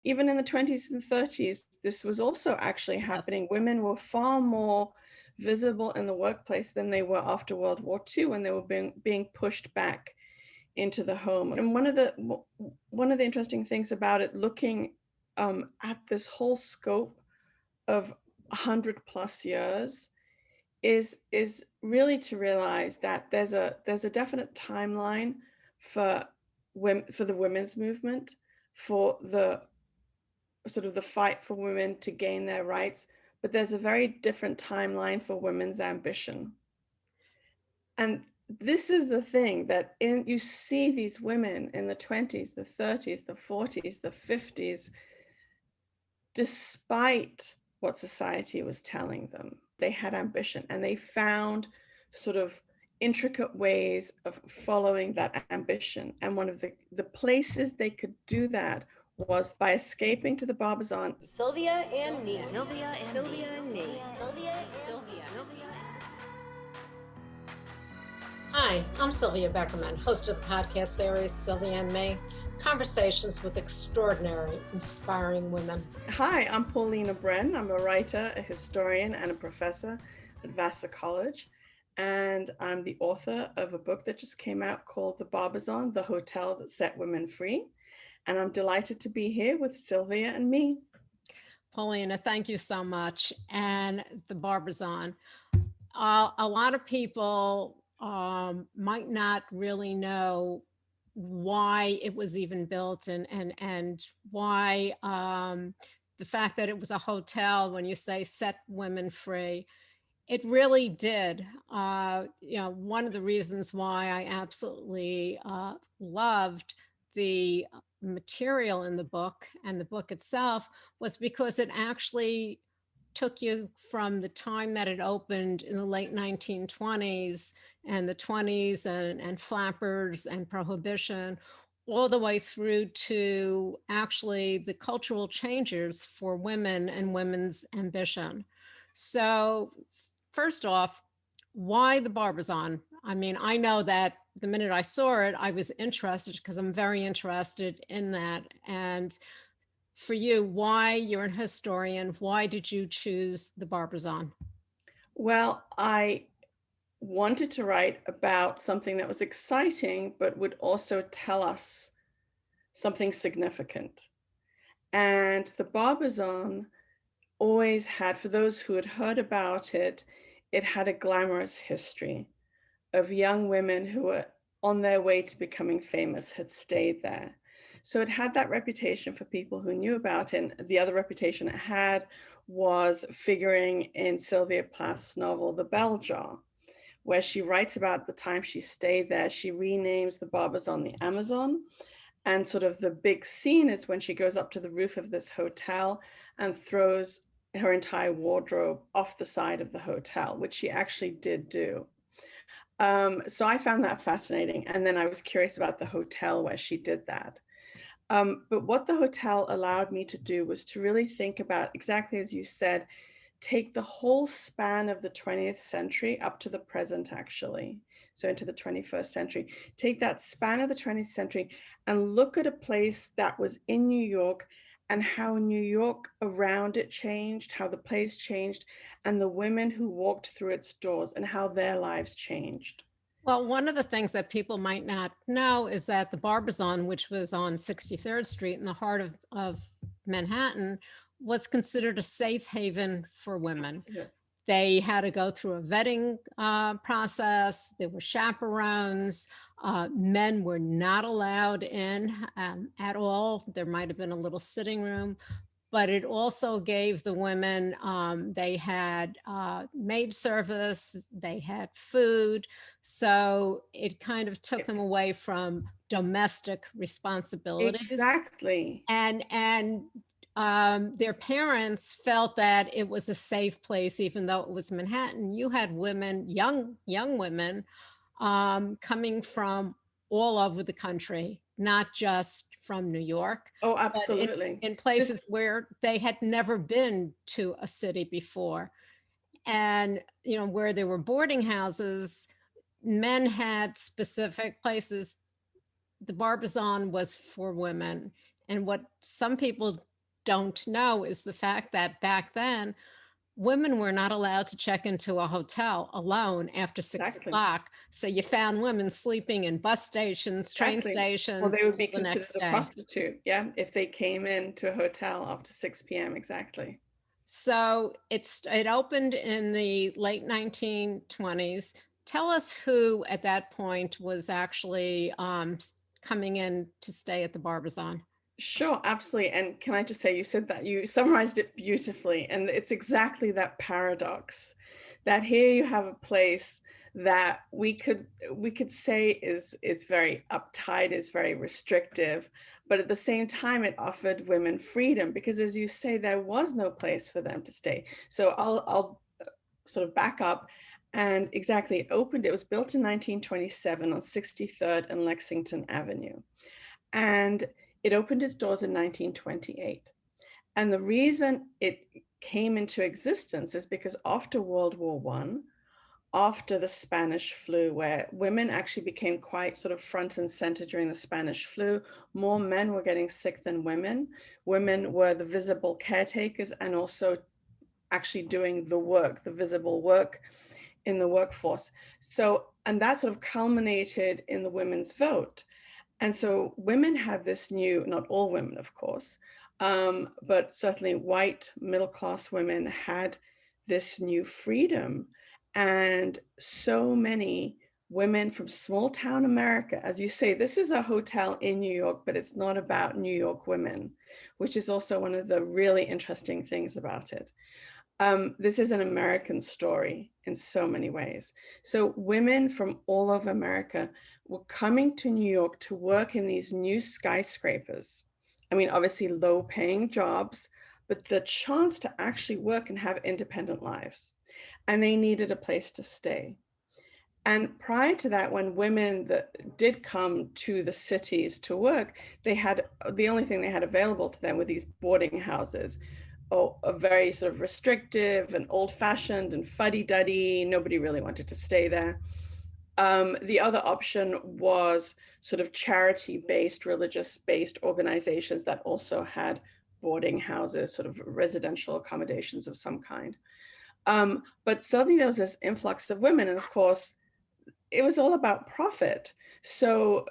even in the 20s and 30s, this was also actually happening. Yes. Women were far more visible in the workplace than they were after World War II, when they were being pushed back into the home. And one of the interesting things about it, looking at this whole scope of 100 plus years, is really to realize that there's a definite timeline for women, for the women's movement, for the sort of the fight for women to gain their rights, but there's a very different timeline for women's ambition. And this is the thing, that you see these women in the 20s, the 30s, the 40s, the 50s, despite what society was telling them, they had ambition, and they found sort of intricate ways of following that ambition. And one of the places they could do that was by escaping to the Barbizon. Sylvia and me. Sylvia and Sylvia and me. Sylvia. Hi, I'm Sylvia Beckerman, host of the podcast series Sylvia and Me, conversations with extraordinary, inspiring women. Hi, I'm Paulina Bren. I'm a writer, a historian, and a professor at Vassar College. And I'm the author of a book that just came out called The Barbizon, The Hotel That Set Women Free. And I'm delighted to be here with Sylvia and me. Paulina, thank you so much. And The Barbizon. A lot of people might not really know why it was even built, and why the fact that it was a hotel, when you say set women free, it really did. One of the reasons why I absolutely loved the material in the book and the book itself was because it actually took you from the time that it opened in the late 1920s and the 20s and flappers and prohibition, all the way through to actually the cultural changes for women and women's ambition. So first off, why the Barbizon? I mean, I know that the minute I saw it, I was interested because I'm very interested in that. And for you, why? You're an historian. Why did you choose the Barbizon? Well, I wanted to write about something that was exciting, but would also tell us something significant. And the Barbizon always had, for those who had heard about it, it had a glamorous history of young women who were on their way to becoming famous, had stayed there. So it had that reputation for people who knew about it. And the other reputation it had was figuring in Sylvia Plath's novel, The Bell Jar, where she writes about the time she stayed there. She renames the Barbizon the Amazon. And sort of the big scene is when she goes up to the roof of this hotel and throws her entire wardrobe off the side of the hotel, which she actually did do. So I found that fascinating. And then I was curious about the hotel where she did that. But what the hotel allowed me to do was to really think about, exactly as you said, take the whole span of the 20th century up to the present, actually. So into the 21st century, take that span of the 20th century and look at a place that was in New York, and how New York around it changed, how the place changed, and the women who walked through its doors and how their lives changed. Well, one of the things that people might not know is that the Barbizon, which was on 63rd Street in the heart of Manhattan, was considered a safe haven for women. Yeah. They had to go through a vetting process. There were chaperones. Men were not allowed in at all. There might have been a little sitting room, but it also gave the women, they had maid service, they had food. So it kind of took them away from domestic responsibilities. Exactly. And their parents felt that it was a safe place, even though it was Manhattan. You had women, young women, coming from all over the country, not just from New York. Oh, but absolutely. in places where they had never been to a city before. And, where there were boarding houses, men had specific places. The Barbizon was for women. And what some people don't know is the fact that back then, women were not allowed to check into a hotel alone after 6 Exactly. o'clock. So you found women sleeping in bus stations, train Exactly. Well, stations they would until be the considered next a day. prostitute, yeah, if they came into a hotel after 6 p.m. Exactly. So it opened in the late 1920s. Tell us who at that point was actually coming in to stay at the Barbizon. Sure, absolutely. And can I just say, you said that you summarized it beautifully, and it's exactly that paradox that here you have a place that we could say is very uptight, is very restrictive, but at the same time it offered women freedom because, as you say, there was no place for them to stay. So I'll sort of back up. And exactly, it was built in 1927 on 63rd and Lexington Avenue. And it opened its doors in 1928. And the reason it came into existence is because after World War I, after the Spanish flu, where women actually became quite sort of front and center during the Spanish flu, more men were getting sick than women. Women were the visible caretakers and also actually doing the work, the visible work in the workforce. So, and that sort of culminated in the women's vote. And so women had this new, not all women, of course, but certainly white middle-class women had this new freedom. And so many women from small town America, as you say, this is a hotel in New York, but it's not about New York women, which is also one of the really interesting things about it. This is an American story in so many ways. So women from all over America were coming to New York to work in these new skyscrapers. I mean, obviously low paying jobs, but the chance to actually work and have independent lives. And they needed a place to stay. And prior to that, when women that did come to the cities to work, they had the only thing they had available to them were these boarding houses. Oh, a very sort of restrictive and old-fashioned and fuddy-duddy. Nobody really wanted to stay there. The other option was sort of charity-based, religious-based organizations that also had boarding houses, sort of residential accommodations of some kind. But suddenly there was this influx of women, and of course, it was all about profit. So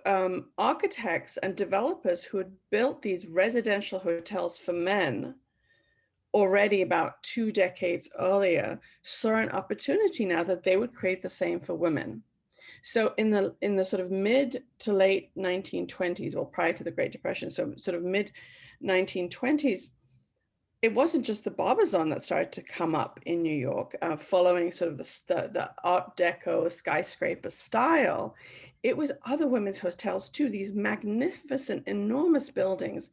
architects and developers who had built these residential hotels for men already about 2 decades earlier saw an opportunity now that they would create the same for women. So in the sort of mid to late 1920s, or prior to the Great Depression, so sort of mid 1920s, it wasn't just the Barbizon that started to come up in New York, following sort of the Art Deco skyscraper style. It was other women's hotels too, these magnificent, enormous buildings.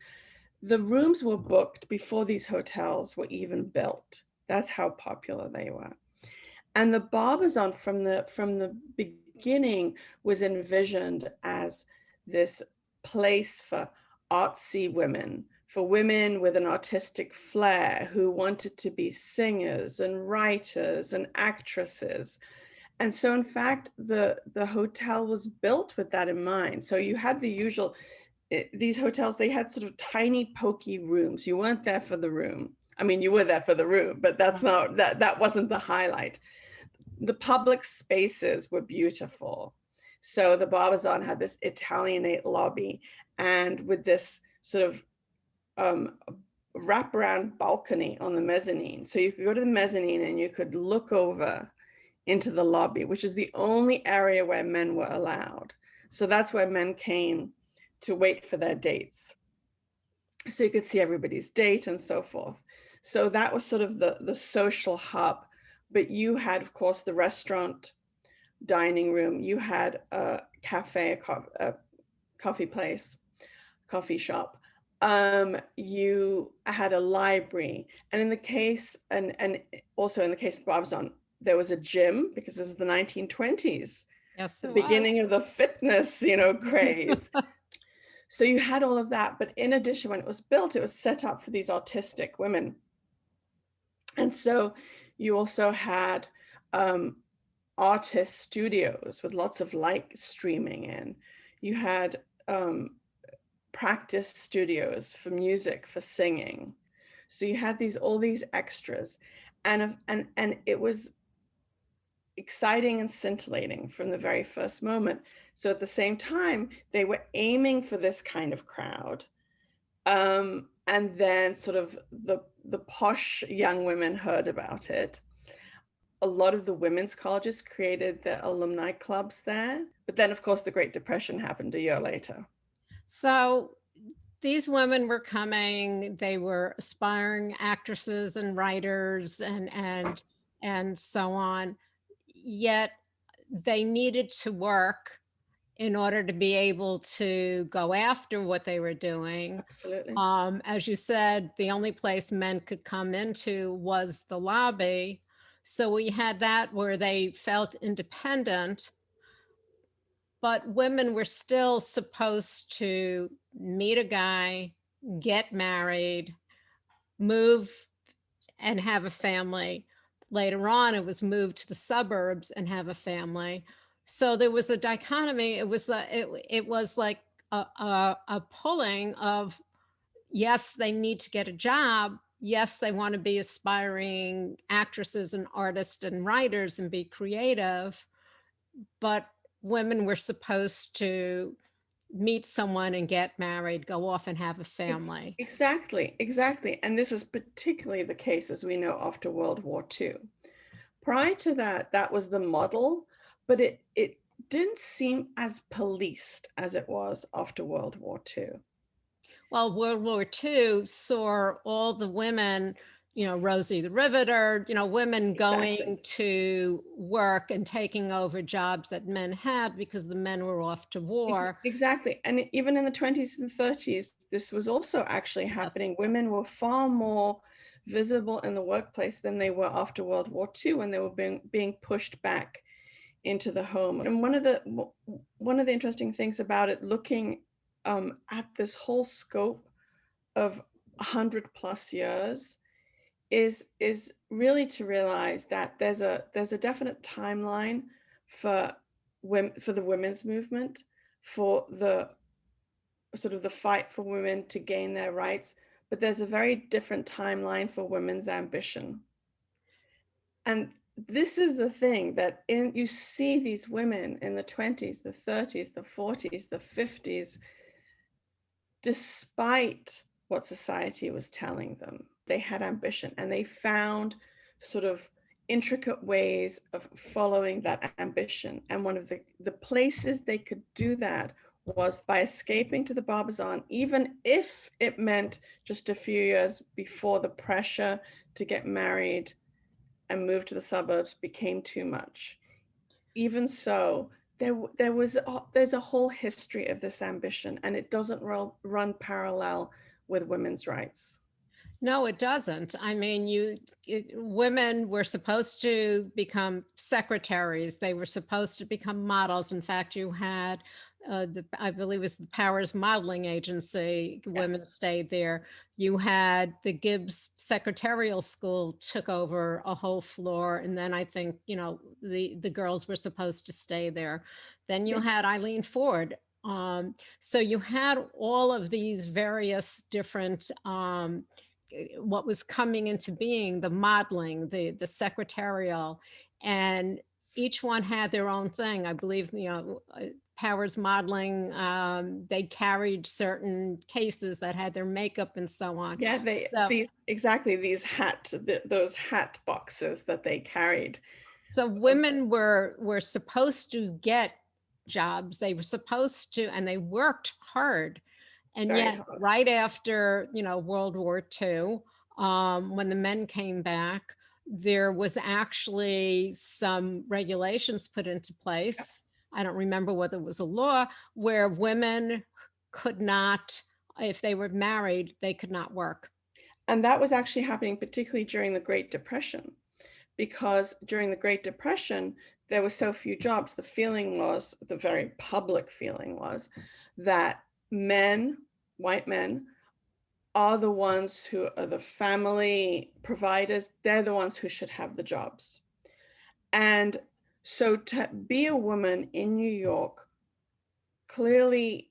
The rooms were booked before these hotels were even built. That's how popular they were. And the Barbizon from the beginning was envisioned as this place for artsy women, for women with an artistic flair who wanted to be singers and writers and actresses. And so in fact, the hotel was built with that in mind. So you had the usual, these hotels, they had sort of tiny pokey rooms. You weren't there for the room. I mean, you were there for the room, but that wasn't the highlight. The public spaces were beautiful. So the Barbizon had this Italianate lobby, and with this sort of wraparound balcony on the mezzanine. So you could go to the mezzanine and you could look over into the lobby, which is the only area where men were allowed. So that's where men came to wait for their dates. So you could see everybody's date and so forth. So that was sort of the social hub. But you had, of course, the restaurant, dining room. You had a cafe, a coffee place, coffee shop. You had a library. And in the case, and also in the case of Barbizon, there was a gym, because this is the 1920s, Yes, the it was. beginning of the fitness, craze. So you had all of that. But in addition, when it was built, it was set up for these autistic women. And so you also had artist studios with lots of light streaming in. You had practice studios for music, for singing. So you had all these extras, and it was exciting and scintillating from the very first moment. So at the same time, they were aiming for this kind of crowd. And then sort of the posh young women heard about it. A lot of the women's colleges created their alumni clubs there. But then, of course, the Great Depression happened a year later. So these women were coming, they were aspiring actresses and writers and so on. Yet they needed to work in order to be able to go after what they were doing. Absolutely. As you said, the only place men could come into was the lobby. So we had that where they felt independent, but women were still supposed to meet a guy, get married, move and have a family. Later on, it was moved to the suburbs and have a family. So there was a dichotomy. It was like a pulling of, yes, they need to get a job. Yes, they want to be aspiring actresses and artists and writers and be creative. But women were supposed to meet someone and get married, go off and have a family. Exactly. And this was particularly the case, as we know, after World War II. Prior to that, that was the model, but it didn't seem as policed as it was after World War II. Well, World War II saw all the women, Rosie the Riveter, women going to work and taking over jobs that men had because the men were off to war. Exactly. And even in the 20s and 30s, this was also actually happening. Yes. Women were far more visible in the workplace than they were after World War II, when they were being pushed back into the home. And one of the interesting things about it, looking at this whole scope of 100+ years, is really to realize that there's a definite timeline for the women's movement, for the sort of the fight for women to gain their rights, but there's a very different timeline for women's ambition. And this is the thing, that you see these women in the 20s, the 30s, the 40s, the 50s, despite what society was telling them, they had ambition, and they found sort of intricate ways of following that ambition. And one of the places they could do that was by escaping to the Barbizon, even if it meant just a few years before the pressure to get married and move to the suburbs became too much. Even so, there's a whole history of this ambition, and it doesn't run parallel with women's rights. No, it doesn't. I mean, women were supposed to become secretaries. They were supposed to become models. In fact, you had, I believe it was the Powers Modeling Agency. Yes. Women stayed there. You had the Gibbs Secretarial School took over a whole floor. And then I think, the girls were supposed to stay there. Then you had Eileen Ford. So you had all of these various different, what was coming into being, the modeling, the secretarial, and each one had their own thing. I believe, Powers Modeling, they carried certain cases that had their makeup and so on. Yeah, those hat boxes that they carried. So women were supposed to get jobs. They were supposed to, and they worked hard. And yet, right after, World War II, when the men came back, there was actually some regulations put into place. I don't remember whether it was a law where women could not, if they were married, they could not work. And that was actually happening particularly during the Great Depression, because during the Great Depression, there were so few jobs. The very public feeling was that white men, are the ones who are the family providers. They're the ones who should have the jobs. And so to be a woman in New York, clearly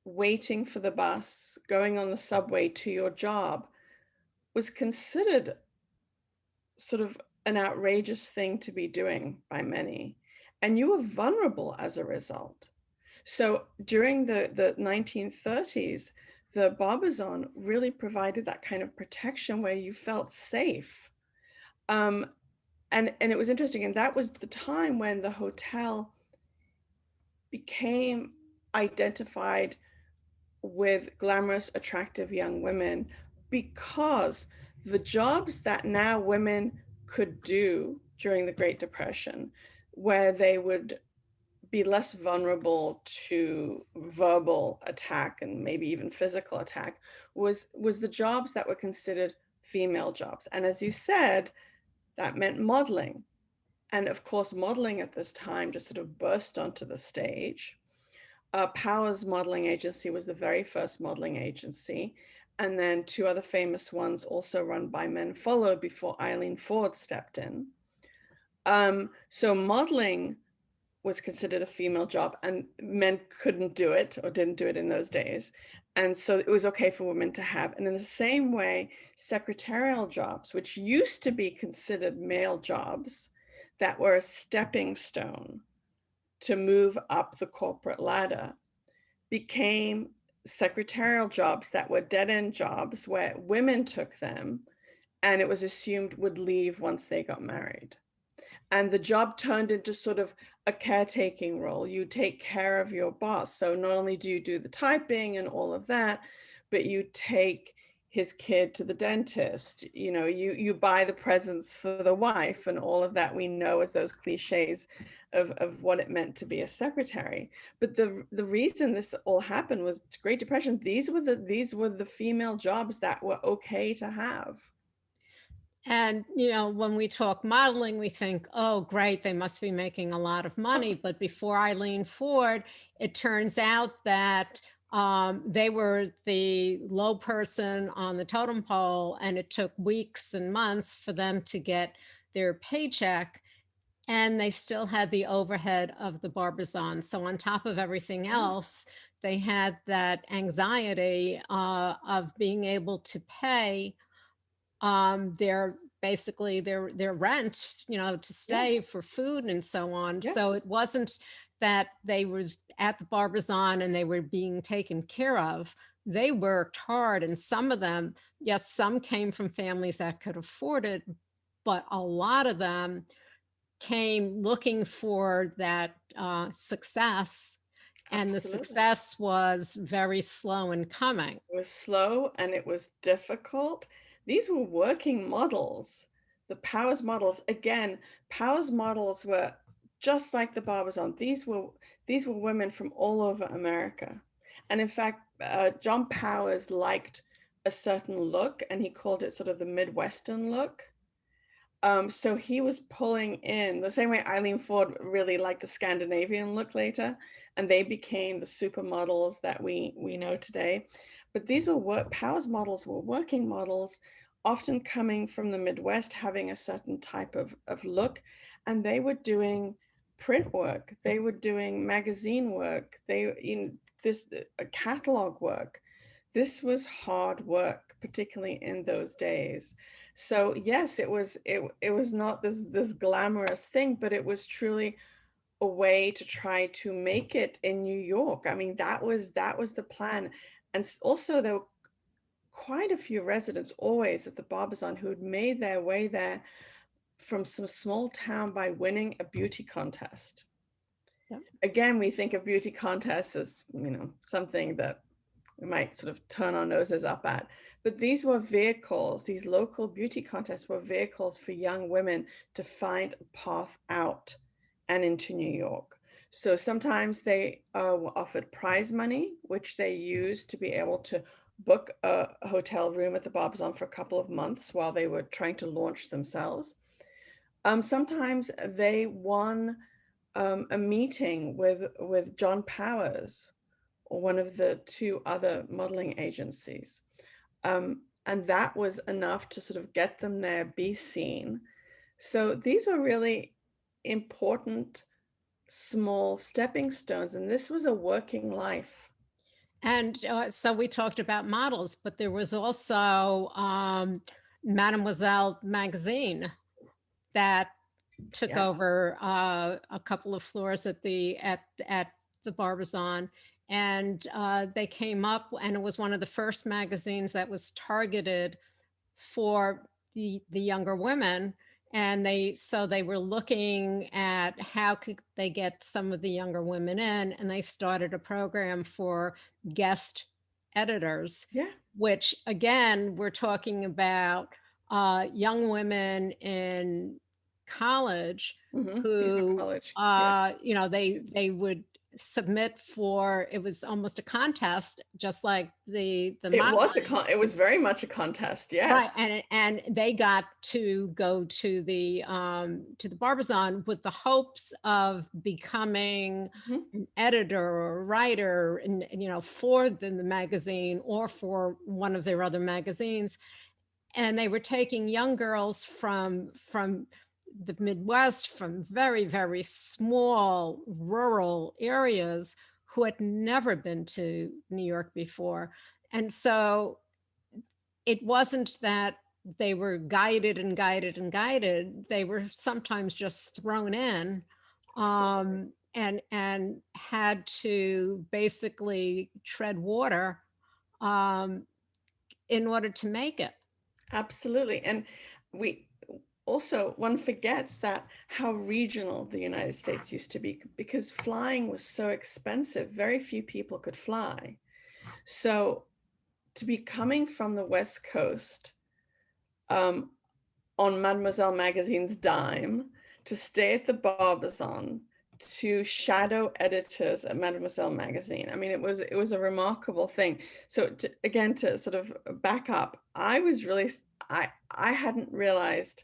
waiting for the bus, going on the subway to your job, was considered sort of an outrageous thing to be doing by many, and you were vulnerable as a result. So during the 1930s, the Barbizon really provided that kind of protection where you felt safe. Um, and it was interesting, and that was the time when the hotel became identified with glamorous, attractive young women, because the jobs that now women could do during the Great Depression, where they would be less vulnerable to verbal attack and maybe even physical attack, was the jobs that were considered female jobs. And as you said, that meant modeling. And of course, modeling at this time just sort of burst onto the stage. Powers Modeling Agency was the very first modeling agency. And then two other famous ones, also run by men, followed before Eileen Ford stepped in. So modeling was considered a female job, and men couldn't do it or didn't do it in those days. And so it was okay for women to have. And in the same way, secretarial jobs, which used to be considered male jobs that were a stepping stone to move up the corporate ladder, became secretarial jobs that were dead-end jobs where women took them, and it was assumed would leave once they got married. And the job turned into sort of a caretaking role. You take care of your boss. So not only do you do the typing and all of that, but you take his kid to the dentist, you buy the presents for the wife, and all of that we know as those cliches of what it meant to be a secretary. But the reason this all happened was Great Depression. These were the female jobs that were okay to have. And, when we talk modeling, we think, oh, great, they must be making a lot of money. But before Eileen Ford, it turns out that they were the low person on the totem pole, and it took weeks and months for them to get their paycheck. And they still had the overhead of the Barbizon. So on top of everything else, they had that anxiety of being able to pay their basically their rent, to Yeah, stay for food and so on. yeah, So it wasn't that they were at the Barbizon and they were being taken care of. They worked hard, and some of them, yes, some came from families that could afford it, but a lot of them came looking for that success, and the absolutely. success was very slow in coming. It was slow and it was difficult. These were working models. The Powers models, again, Powers models were just like the Barbizon. These were women from all over America. And in fact, John Powers liked a certain look, and he called it sort of the Midwestern look. So he was pulling in the same way Eileen Ford really liked the Scandinavian look later, and they became the supermodels that we know today. But these were Powers models were working models, often coming from the Midwest, having a certain type of look, and they were doing print work, they were doing magazine work, this catalog work. This was hard work, particularly in those days. So yes, it was not this glamorous thing, but it was truly a way to try to make it in New York. I mean, that was the plan. And also there were quite a few residents always at the Barbizon who had made their way there from some small town by winning a beauty contest. Yep. Again, we think of beauty contests as, something that we might sort of turn our noses up at. But these were vehicles, these local beauty contests were vehicles for young women to find a path out and into New York. So sometimes they were offered prize money, which they used to be able to book a hotel room at the Barbizon for a couple of months while they were trying to launch themselves. Sometimes they won a meeting with John Powers, or one of the two other modeling agencies. And that was enough to sort of get them there, be seen. So these were really important small stepping stones, and this was a working life. And so we talked about models, but there was also Mademoiselle magazine that took Yes. over a couple of floors at the Barbizon, and they came up, and it was one of the first magazines that was targeted for the younger women. And they were looking at how could they get some of the younger women in, and they started a program for guest editors, Yeah. which again, we're talking about young women in college These were who, college. Yeah. they would submit for, it was almost a contest, just like the It was modeling. it was very much a contest. Right, Yes. and they got to go to the Barbizon with the hopes of becoming Mhm. an editor or a writer, and for the magazine or for one of their other magazines. And they were taking young girls from the Midwest, from very, very small rural areas, who had never been to New York before. And so it wasn't that they were guided and guided and guided. They were sometimes just thrown in, Absolutely. and had to basically tread water, um, in order to make it. Absolutely. And we also, one forgets that how regional the United States used to be, because flying was so expensive. Very few people could fly. So to be coming from the West Coast, on Mademoiselle Magazine's dime, to stay at the Barbizon, to shadow editors at Mademoiselle Magazine. I mean, it was a remarkable thing. So again, to sort of back up, I hadn't realized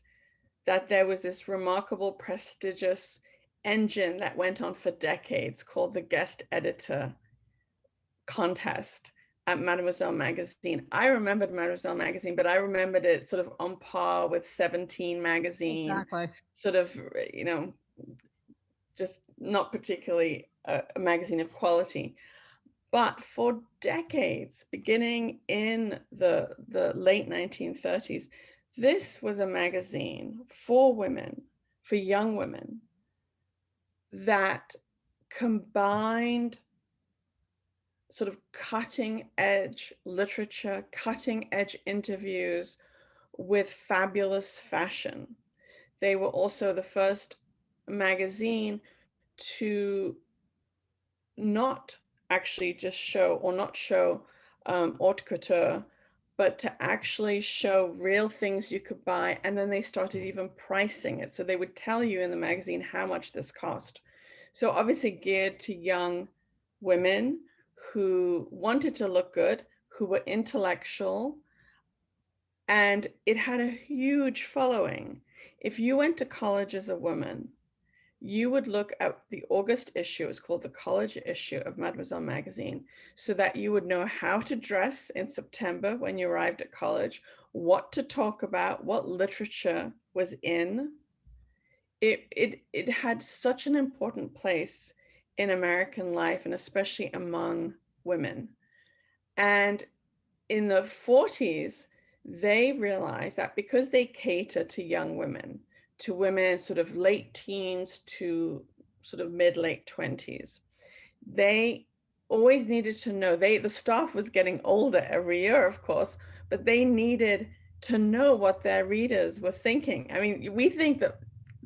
that there was this remarkable, prestigious engine that went on for decades called the guest editor contest at Mademoiselle Magazine. I remembered Mademoiselle Magazine, but I remembered it sort of on par with 17 Magazine, Exactly. sort of, just not particularly a magazine of quality. But for decades, beginning in the late 1930s, this was a magazine for women, for young women, that combined sort of cutting edge literature, cutting edge interviews with fabulous fashion. They were also the first magazine to not actually just show, or not show haute couture, but to actually show real things you could buy. And then they started even pricing it. So they would tell you in the magazine how much this cost. So obviously geared to young women who wanted to look good, who were intellectual, and it had a huge following. If you went to college as a woman, you would look at the August issue, it was called the college issue of Mademoiselle Magazine, so that you would know how to dress in September when you arrived at college, what to talk about, what literature was in. It had such an important place in American life, and especially among women. And in the 40s, they realized that because they cater to young women, to women sort of late teens to sort of mid-late 20s, they always needed to know, the staff was getting older every year, of course, but they needed to know what their readers were thinking. I mean, we think that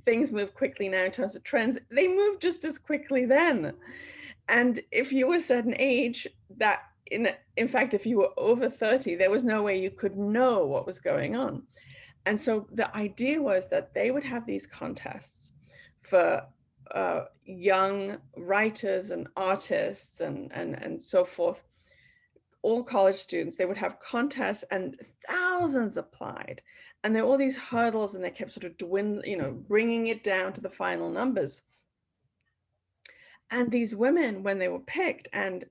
things move quickly now in terms of trends. They move just as quickly then. And if you were a certain age, that in fact, if you were over 30, there was no way you could know what was going on. And so the idea was that they would have these contests for young writers and artists and so forth, all college students. They would have contests, and thousands applied. And there were all these hurdles, and they kept sort of bringing it down to the final numbers. And these women, when they were picked, and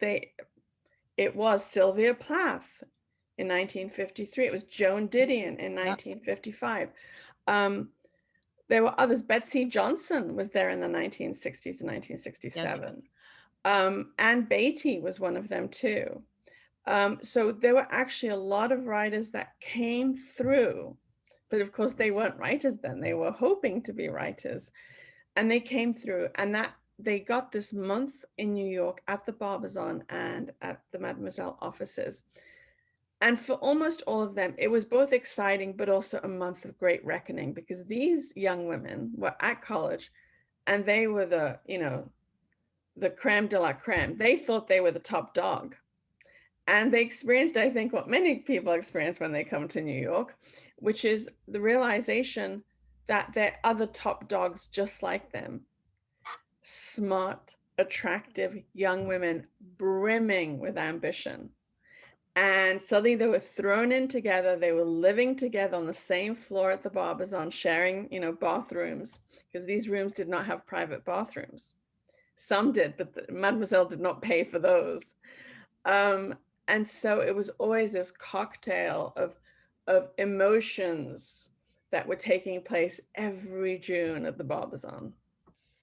it was Sylvia Plath in 1953. It was Joan Didion in 1955. There were others. Betsy Johnson was there in the 1960s and 1967. Anne Beatty was one of them too. So there were actually a lot of writers that came through, but of course they weren't writers then. They were hoping to be writers, and they came through, and that they got this month in New York at the Barbizon and at the Mademoiselle offices. And for almost all of them, it was both exciting, but also a month of great reckoning, because these young women were at college and they were the, the creme de la creme. They thought they were the top dog. And they experienced, I think, what many people experience when they come to New York, which is the realization that there are other top dogs just like them. Smart, attractive young women brimming with ambition. And suddenly they were thrown in together. They were living together on the same floor at the Barbizon, sharing, bathrooms, because these rooms did not have private bathrooms. Some did, but Mademoiselle did not pay for those. And so it was always this cocktail of emotions that were taking place every June at the Barbizon.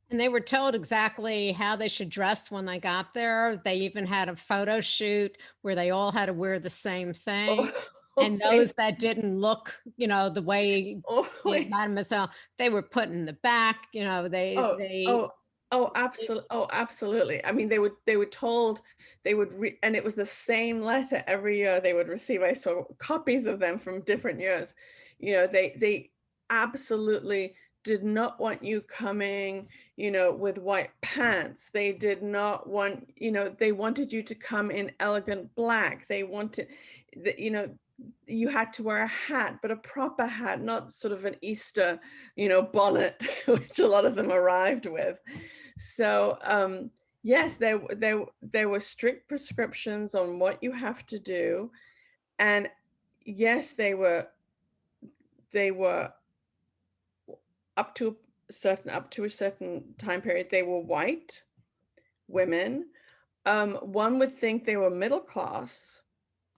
And they were told exactly how they should dress when they got there. They even had a photo shoot where they all had to wear the same thing. And those that didn't look, the way Mademoiselle, they were put in the back, Absolutely. I mean, they were told they would and it was the same letter every year they would receive. I saw copies of them from different years. They absolutely did not want you coming, with white pants. They did not want, they wanted you to come in elegant black. They wanted, you had to wear a hat, but a proper hat, not sort of an Easter, bonnet, which a lot of them arrived with. So yes, there were strict prescriptions on what you have to do, and yes, they were up to a certain time period. They were white women. One would think they were middle class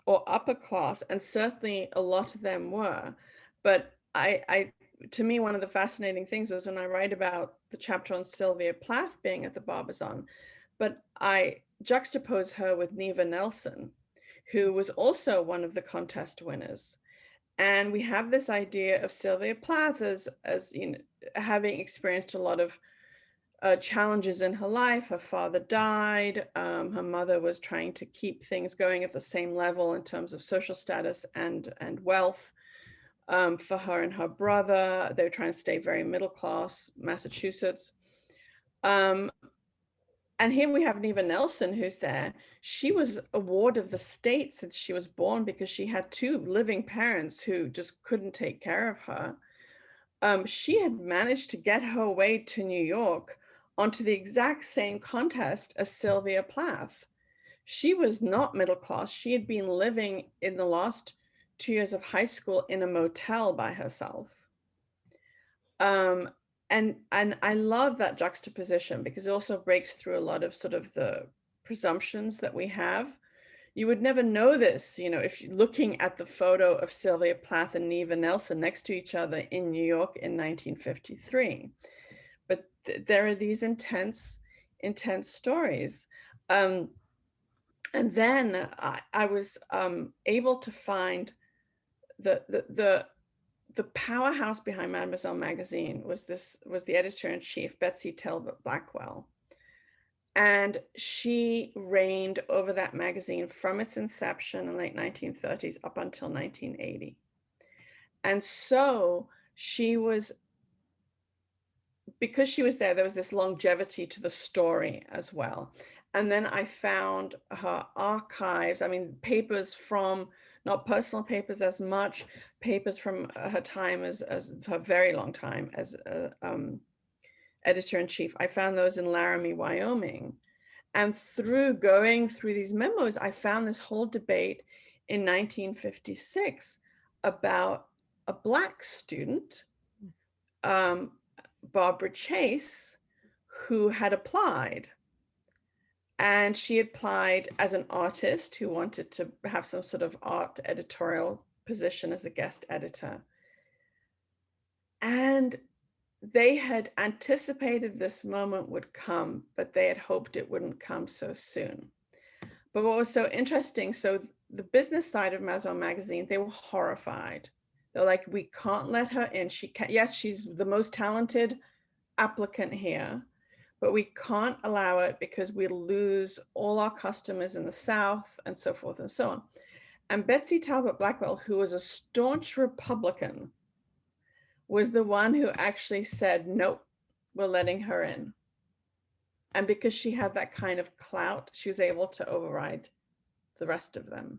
or upper class, and certainly a lot of them were. But to me, one of the fascinating things was when I write about the chapter on Sylvia Plath being at the Barbizon, but I juxtapose her with Neva Nelson, who was also one of the contest winners. And we have this idea of Sylvia Plath as having experienced a lot of challenges in her life. Her father died. Her mother was trying to keep things going at the same level in terms of social status and wealth for her and her brother. They were trying to stay very middle class, Massachusetts. And here we have Neva Nelson, who's there. She was a ward of the state since she was born because she had two living parents who just couldn't take care of her. She had managed to get her way to New York onto the exact same contest as Sylvia Plath. She was not middle class. She had been living in the last 2 years of high school in a motel by herself. And I love that juxtaposition because it also breaks through a lot of sort of the presumptions that we have. You would never know this, if you're looking at the photo of Sylvia Plath and Neva Nelson next to each other in New York in 1953. But there are these intense stories. And then I was able to find the powerhouse behind Mademoiselle magazine was the editor-in-chief, Betsy Talbot Blackwell. And she reigned over that magazine from its inception in the late 1930s up until 1980. And so because she was there was this longevity to the story as well. And then I found her archives, papers from, not personal papers as much, papers from her time as her very long time as editor-in-chief. I found those in Laramie, Wyoming. And through going through these memos, I found this whole debate in 1956 about a Black student, Barbara Chase, who had applied. And she applied as an artist who wanted to have some sort of art editorial position as a guest editor. And they had anticipated this moment would come, but they had hoped it wouldn't come so soon. But what was so interesting, so the business side of Maison magazine, they were horrified. They're like, we can't let her in. She can't, yes, she's the most talented applicant here, but we can't allow it because we'll lose all our customers in the South and so forth and so on. And Betsy Talbot Blackwell, who was a staunch Republican, was the one who actually said, nope, we're letting her in. And because she had that kind of clout, she was able to override the rest of them.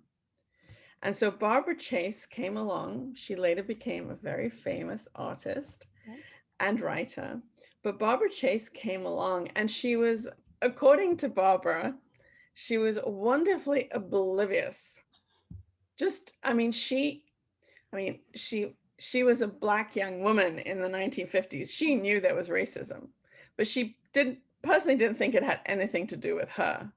And so Barbara Chase came along. She later became a very famous artist and writer. But Barbara Chase came along, and she was, according to Barbara, she was wonderfully oblivious. Just, she was a Black young woman in the 1950s. She knew there was racism, but she personally didn't think it had anything to do with her.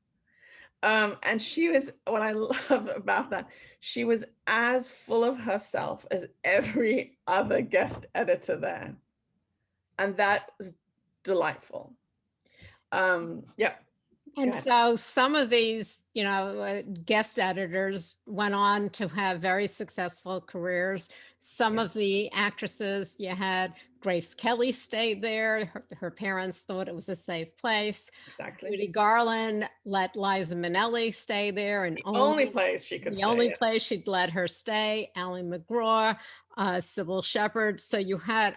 And she was, what I love about that, she was as full of herself as every other guest editor there. And that was delightful. Yeah. And so some of these, guest editors went on to have very successful careers. Some of the actresses, you had Grace Kelly stayed there. Her parents thought it was a safe place. Exactly. Judy Garland let Liza Minnelli stay there, and the only place she could the stay. only place she'd let her stay. Ally McGraw, Cybill Shepherd. So you had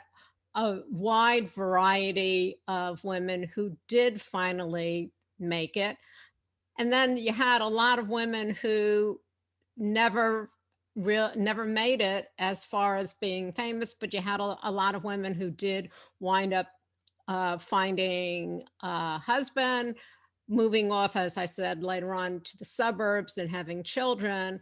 a wide variety of women who did finally make it. And then you had a lot of women who never made it as far as being famous, but you had a lot of women who did wind up finding a husband, moving off, as I said, later on to the suburbs and having children.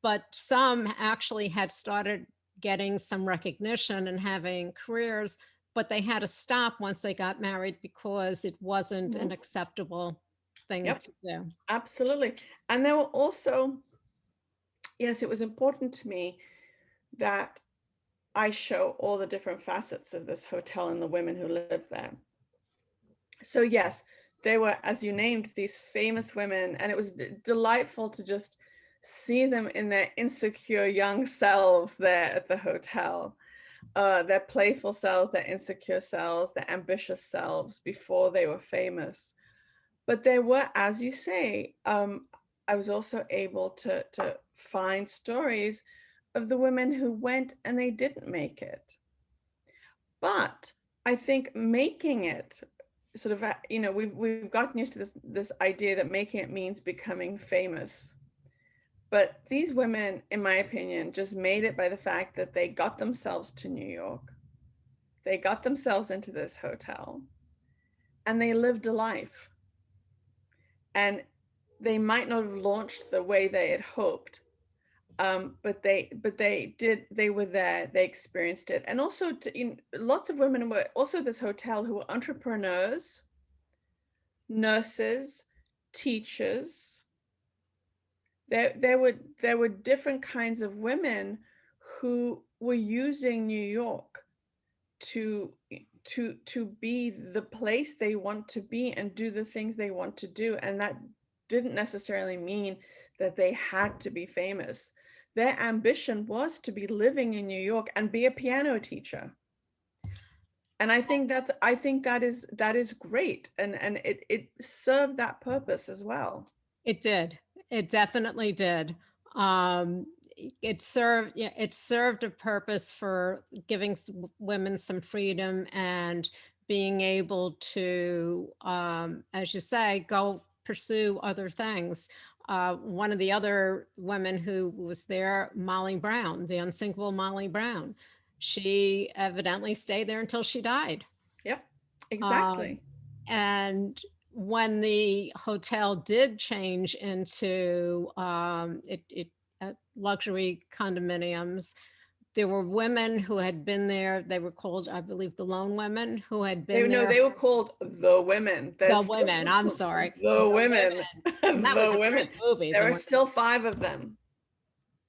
But some actually had started getting some recognition and having careers, but they had to stop once they got married because it wasn't an acceptable thing to do. Absolutely. And there were also, yes, it was important to me that I show all the different facets of this hotel and the women who lived there. So yes, they were, as you named, these famous women, and it was delightful to just see them in their insecure young selves there at the hotel, their playful selves, their insecure selves, their ambitious selves before they were famous. But there were, as you say, I was also able to find stories of the women who went and they didn't make it. But I think making it sort of, we've gotten used to this idea that making it means becoming famous. But these women, in my opinion, just made it by the fact that they got themselves to New York. They got themselves into this hotel and they lived a life. And they might not have launched the way they had hoped, but they were there, they experienced it. And also lots of women were also at this hotel who were entrepreneurs, nurses, teachers. There were different kinds of women who were using New York to be the place they want to be and do the things they want to do. And that didn't necessarily mean that they had to be famous. Their ambition was to be living in New York and be a piano teacher. And I think that is great. And it served that purpose as well. It did. It definitely did. It served a purpose for giving women some freedom and being able to, as you say, go pursue other things. One of the other women who was there, Molly Brown, the unsinkable Molly Brown, she evidently stayed there until she died. Yep, exactly. And when the hotel did change into luxury condominiums, there were women who had been there. They were called, I believe, the Lone Women, who had been there. No, they were called the Women. Women. I'm sorry. The Women. And that was a great movie. There are still 5 of them.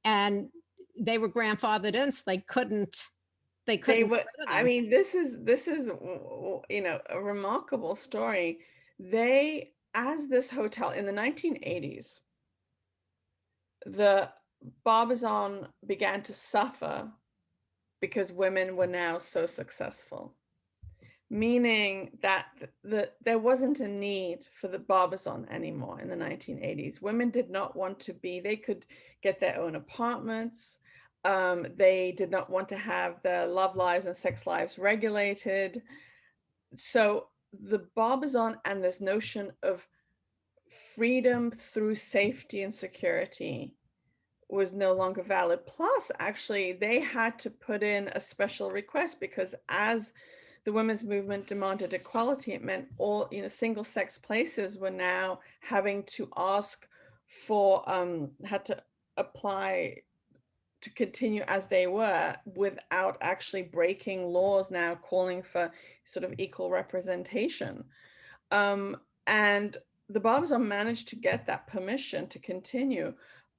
And they were grandfathered in, so they couldn't. I mean, this is a remarkable story. As this hotel in the 1980s, the Barbizon began to suffer because women were now so successful, meaning that there wasn't a need for the Barbizon anymore in the 1980s. Women did not want to be, they could get their own apartments. They did not want to have their love lives and sex lives regulated. So the Barbizon and this notion of freedom through safety and security was no longer valid. Plus, actually, they had to put in a special request because as the women's movement demanded equality, it meant all, single-sex places were now having to ask for, had to apply to continue as they were without actually breaking laws now calling for sort of equal representation. And the Barbizon managed to get that permission to continue.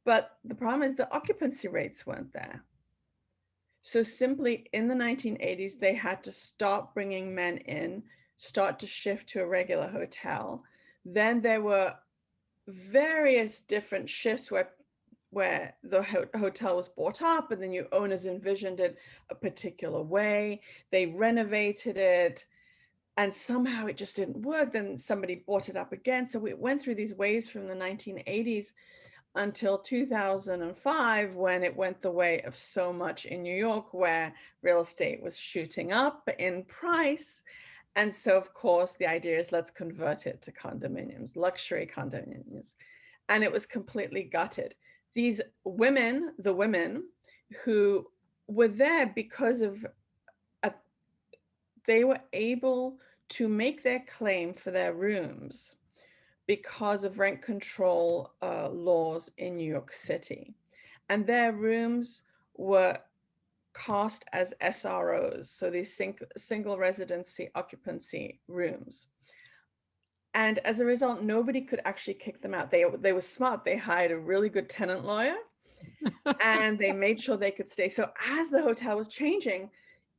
But the problem is the occupancy rates weren't there. So simply in the 1980s, they had to stop bringing men in, start to shift to a regular hotel. Then there were various different shifts where the hotel was bought up and the new owners envisioned it a particular way. They renovated it and somehow it just didn't work. Then somebody bought it up again. So we went through these waves from the 1980s until 2005, when it went the way of so much in New York, where real estate was shooting up in price. And so, of course, the idea is let's convert it to condominiums, luxury condominiums. And it was completely gutted. These women, the women who were there because of, they were able to make their claim for their rooms because of rent control laws in New York City. And their rooms were cast as SROs, so these single residency occupancy rooms. And as a result, nobody could actually kick them out. They were smart. They hired a really good tenant lawyer and they made sure they could stay. So as the hotel was changing,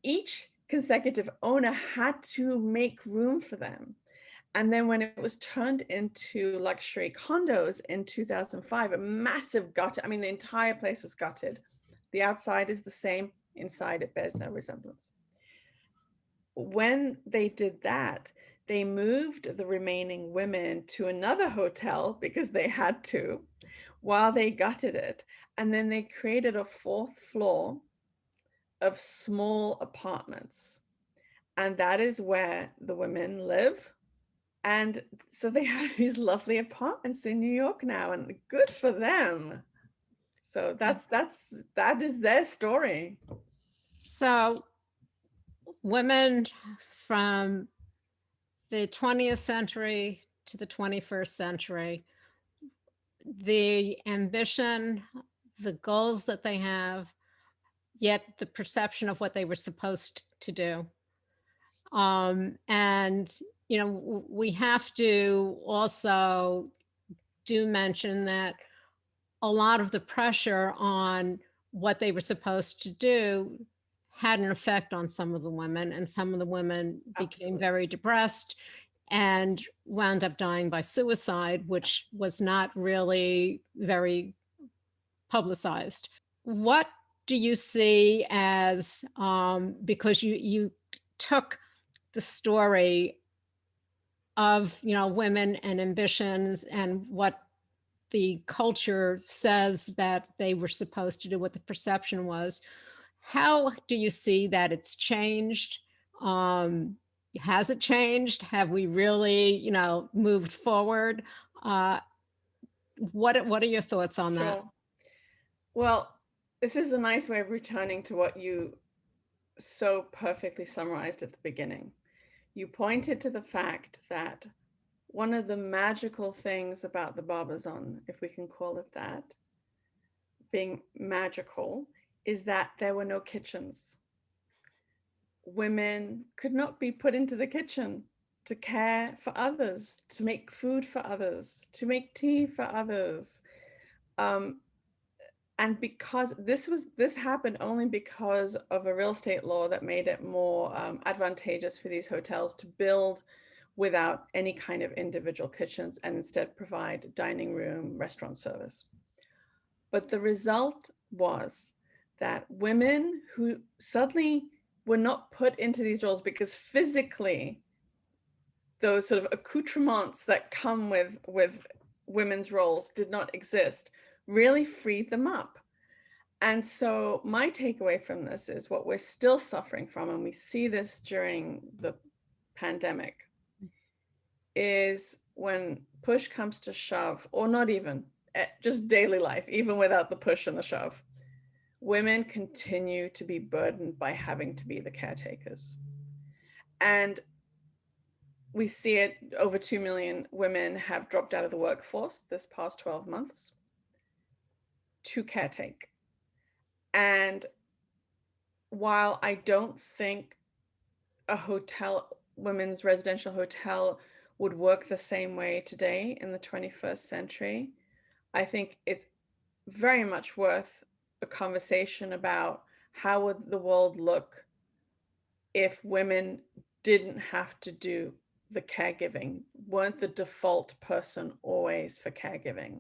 each consecutive owner had to make room for them. And then when it was turned into luxury condos in 2005, a massive gutted, I mean, the entire place was gutted. The outside is the same, inside it bears no resemblance. When they did that, they moved the remaining women to another hotel because they had to, while they gutted it. And then they created a fourth floor of small apartments. And that is where the women live. And so they have these lovely apartments in New York now, and good for them. So that is their story. So women from the 20th century to the 21st century, the ambition, the goals that they have, yet the perception of what they were supposed to do. And, we have to also do mention that a lot of the pressure on what they were supposed to do had an effect on some of the women, and some of the women became very depressed and wound up dying by suicide, which was not really very publicized. What do you see as, because you took the story of, women and ambitions and what the culture says that they were supposed to do, what the perception was. How do you see that it's changed? Has it changed? Have we really, moved forward? What are your thoughts on that? Sure. Well, this is a nice way of returning to what you so perfectly summarized at the beginning. You pointed to the fact that one of the magical things about the Barbizon, if we can call it that, being magical, is that there were no kitchens. Women could not be put into the kitchen to care for others, to make food for others, to make tea for others. And because this happened only because of a real estate law that made it more advantageous for these hotels to build without any kind of individual kitchens and instead provide dining room, restaurant service. But the result was that women who suddenly were not put into these roles because physically those sort of accoutrements that come with women's roles did not exist, really freed them up. And so my takeaway from this is what we're still suffering from, and we see this during the pandemic, is when push comes to shove, or not even, just daily life, even without the push and the shove, women continue to be burdened by having to be the caretakers. And we see it, over 2 million women have dropped out of the workforce this past 12 months to caretake. And while I don't think a hotel, women's residential hotel, would work the same way today in the 21st century, I think it's very much worth a conversation about how would the world look if women didn't have to do the caregiving, weren't the default person always for caregiving.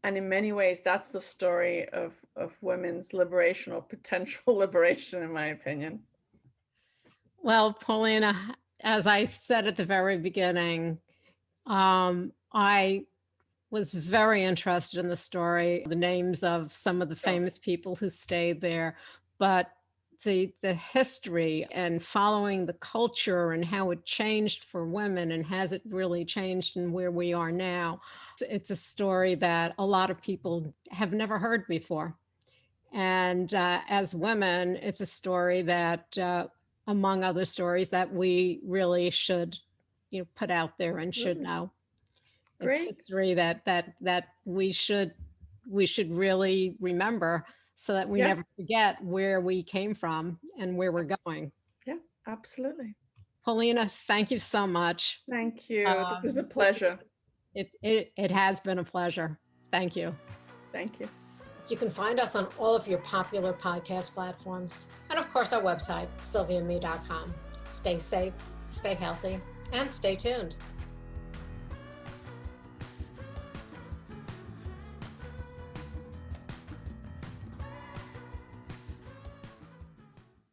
And in many ways, that's the story of women's liberation, or potential liberation, in my opinion. Well, Paulina, as I said at the very beginning, I was very interested in the story, the names of some of the famous people who stayed there, but the history and following the culture and how it changed for women, and has it really changed in where we are now. It's a story that a lot of people have never heard before. And as women, it's a story that, among other stories, that we really should, put out there and should know. Great. It's history that we should really remember, so that we never forget where we came from and where we're going. Yeah, absolutely. Paulina, thank you so much. Thank you. It was a pleasure. It has been a pleasure. Thank you. Thank you. You can find us on all of your popular podcast platforms, and of course our website, sylviame.com. Stay safe, stay healthy, and stay tuned.